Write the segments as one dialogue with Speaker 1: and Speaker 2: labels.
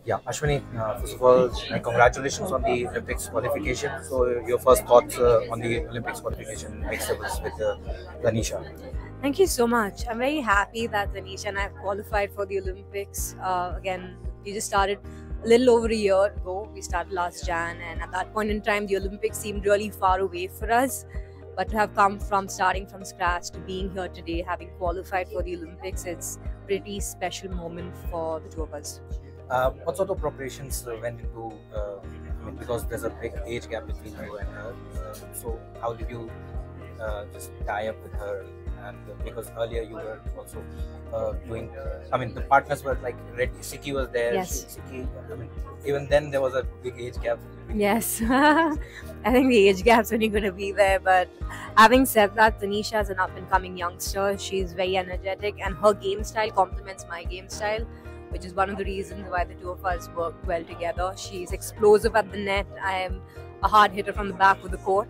Speaker 1: Yeah, Ashwini, first of all, congratulations on the Olympics qualification. So, your first thoughts on the Olympics qualification next levels with Tanisha.
Speaker 2: Thank you so much. I'm very happy that Tanisha and I have qualified for the Olympics. Again, we just started a little over a year ago. We started last Jan, and at that point in time, the Olympics seemed really far away for us. But to have come from starting from scratch to being here today, having qualified for the Olympics, it's a pretty special moment for the two of us.
Speaker 1: What sort of preparations went into, because there's a big age gap between you and her. So, how did you just tie up with her? And because earlier you were also doing, the partners were like Red Siki was there.
Speaker 2: Yes.
Speaker 1: Siki, even then there was a big age gap.
Speaker 2: Yes, I think the age gap's only going to be there. But having said that, Tanisha is an up and coming youngster. She's very energetic, and her game style complements my game style, which is one of the reasons why the two of us work well together. She's explosive at the net. I am a hard hitter from the back of the court,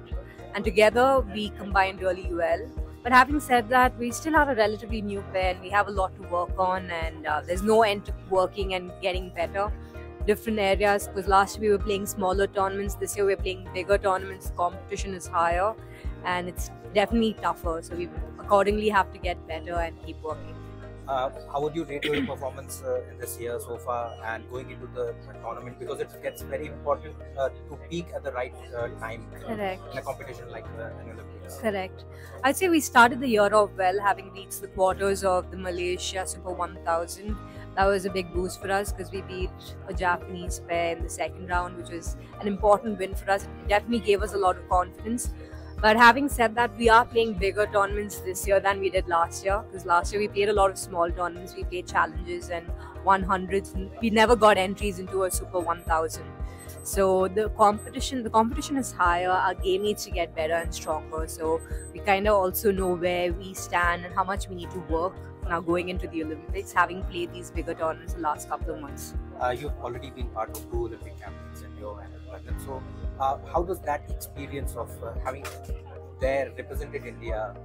Speaker 2: and together we combine really well. But having said that, we still are a relatively new pair, and we have a lot to work on, and there's no end to working and getting better. Different areas, because last year we were playing smaller tournaments, this year we're playing bigger tournaments. The competition is higher and it's definitely tougher, so we accordingly have to get better and keep working.
Speaker 1: How would you rate your performance in this year so far and going into the tournament, because it gets very important to peak at the right time
Speaker 2: Correct.
Speaker 1: in a competition like an Olympics?
Speaker 2: Correct. I'd say we started the year off well, having reached the quarters of the Malaysia Super 1000. That was a big boost for us because we beat a Japanese pair in the second round, which was an important win for us. It definitely gave us a lot of confidence. But having said that, we are playing bigger tournaments this year than we did last year, because last year we played a lot of small tournaments. We played challenges and 100s. We never got entries into a Super 1000. So the competition is higher. Our game needs to get better and stronger. So we kind of also know where we stand and how much we need to work now going into the Olympics, having played these bigger tournaments the last couple of months.
Speaker 1: You've already been part of 2 Olympic campaigns in Rio and London. So, how does that experience of having there represented India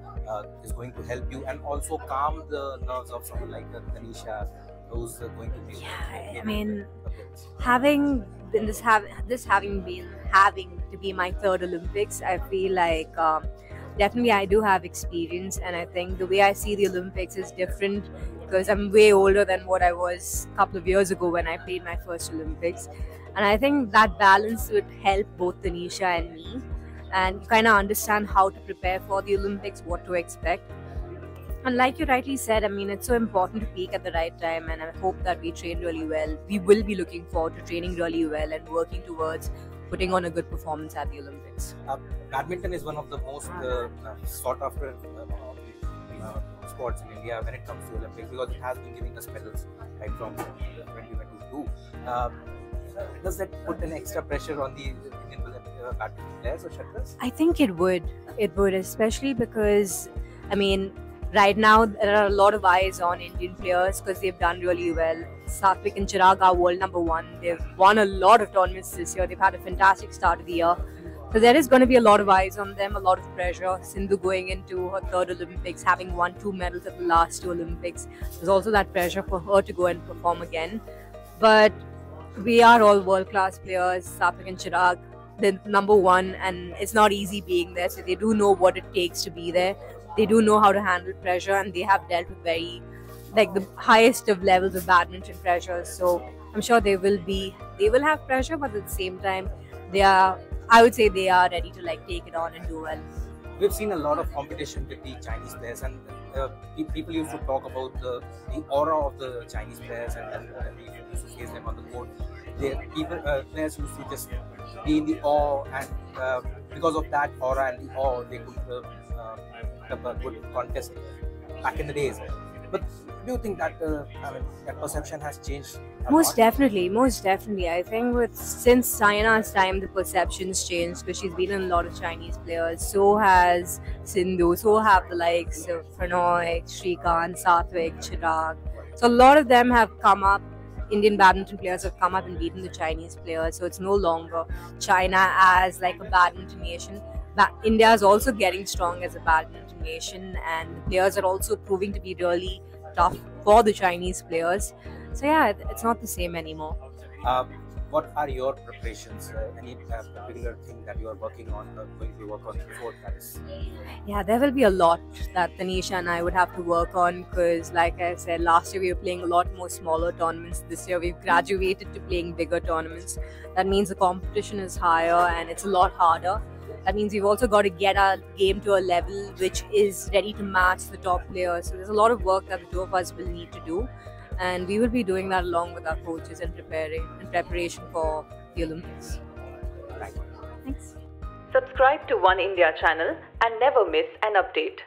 Speaker 1: is going to help you and also calm the nerves of someone like Tanisha, who's going to be?
Speaker 2: Yeah, I mean, having been having to be my third Olympics, I feel like definitely I do have experience, and I think the way I see the Olympics is different because I'm way older than what I was a couple of years ago when I played my first Olympics. And I think that balance would help both Tanisha and me, and kind of understand how to prepare for the Olympics, what to expect. And like you rightly said, I mean, it's so important to peak at the right time, and I hope that we train really well. We will be looking forward to training really well and working towards putting on a good performance at the Olympics.
Speaker 1: Badminton is one of the most sought after sports in India when it comes to Olympics, because it has been giving us medals right from 2022. Does that put an extra pressure on the Indian badminton players or shutters?
Speaker 2: I think it would. It would, especially because, I mean, right now there are a lot of eyes on Indian players because they've done really well. Satvik and Chirag are world number one. They've won a lot of tournaments this year. They've had a fantastic start of the year. So there is going to be a lot of eyes on them, a lot of pressure. Sindhu going into her third Olympics, having won 2 medals at the last 2 Olympics. There's also that pressure for her to go and perform again. But we are all world-class players. Satvik and Chirag, they're number one, and it's not easy being there. So they do know what it takes to be there. They do know how to handle pressure, and they have dealt with the highest of levels of badminton pressure. So I'm sure they will have pressure, but at the same time, I would say they are ready to take it on and do well.
Speaker 1: We've seen a lot of competition with the Chinese players, and people used to talk about the aura of the Chinese players, and then we used to face them on the court. Players used to just be in the awe, and because of that aura and the awe, they could have a good contest back in the days. But do you think that that perception has changed?
Speaker 2: Most definitely. I think since Sayana's time, the perceptions changed because she's been in a lot of Chinese players. So has Sindhu. So have the likes of Pranoy, Shrikant, Satvik, Chirag. So a lot of them have come up. Indian badminton players have come up and beaten the Chinese players. So it's no longer China as a badminton nation. India is also getting strong as a badminton nation, and the players are also proving to be really tough for the Chinese players. So yeah, it's not the same anymore.
Speaker 1: What are your preparations? Any particular thing that you are working on, going to work on before Paris?
Speaker 2: Yeah, there will be a lot that Tanisha and I would have to work on because, like I said, last year we were playing a lot more smaller tournaments. This year we've graduated to playing bigger tournaments. That means the competition is higher and it's a lot harder. That means we've also got to get our game to a level which is ready to match the top players. So there's a lot of work that the two of us will need to do, and we will be doing that along with our coaches and preparation for the Olympics.
Speaker 1: Thank you.
Speaker 2: Thanks.
Speaker 3: Subscribe to One India channel and never miss an update.